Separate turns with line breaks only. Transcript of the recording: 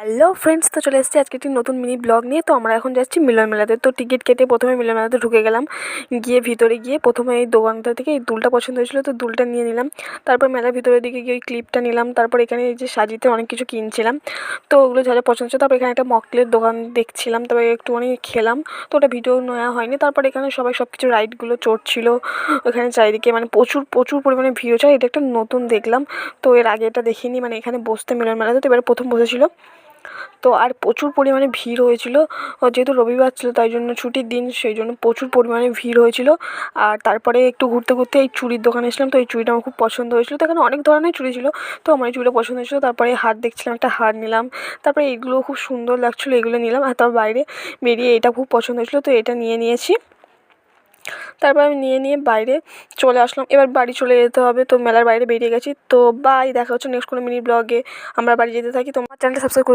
Hello friends, তো চলে এসেছি আজকে একটি নতুন মিনি ব্লগ নিয়ে। তো আমরা এখন যাচ্ছি মিলন মেলাতে। তো টিকিট কেটে প্রথমে মিলন মেলাতে ঢুকে গেলাম। গিয়ে ভিতরে গিয়ে প্রথমে এই দোকানটা থেকে এই দুলটা পছন্দ হয়েছিল, তো দুলটা নিয়ে নিলাম। তারপর মেলার ভিতরের দিকে গিয়ে ওই ক্লিপটা নিলাম। তারপর এখানে এই যে সাজিতে অনেক কিছু কিনছিলাম, তো ওগুলো যা যা পছন্দ হচ্ছে। তারপর এখানে একটা মকটেলের দোকান দেখছিলাম, তারপরে একটুখানি খেলাম। তো ওটা ভিডিও নেওয়া হয়নি। তারপর এখানে সবাই সব কিছু রাইডগুলো চড়ছিল। ওখানে চারিদিকে মানে প্রচুর প্রচুর পরিমাণে ভিড় হচ্ছে। এটা একটা নতুন দেখলাম, তো এর আগে এটা দেখিনি, মানে এখানে বসতে মিলন মেলাতে। তো এবারে প্রথম বসেছিল, তো আর প্রচুর পরিমাণে ভিড় হয়েছিল। যেহেতু রবিবার ছিল তাই জন্য ছুটির দিন, সেই জন্য প্রচুর পরিমাণে ভিড় হয়েছিল। আর তারপরে একটু ঘুরতে ঘুরতে এই চুড়ির দোকানে এসলাম। তো এই চুড়িটা আমার খুব পছন্দ হয়েছিল। তো এখানে অনেক ধরনের চুড়ি ছিল, তো আমার এই চুড়িটা পছন্দ হয়েছিল। তারপরে হার দেখছিলাম, একটা হার নিলাম। তারপরে এইগুলো খুব সুন্দর লাগছিলো, এগুলো নিলাম। আর তার বাইরে বেরিয়ে এটা খুব পছন্দ হয়েছিল, তো এটা নিয়েছি। তারপর আমি নিয়ে বাইরে চলে আসলাম। এবার বাড়ি চলে যেতে হবে, তো মেলার বাইরে বেরিয়ে গেছি। তো বাই, দেখা হচ্ছে নেক্সট কোনো মিনি ব্লগে। আমরা বাড়ি যেতে থাকি। তোমার চ্যানেলটা সাবস্ক্রাইব করে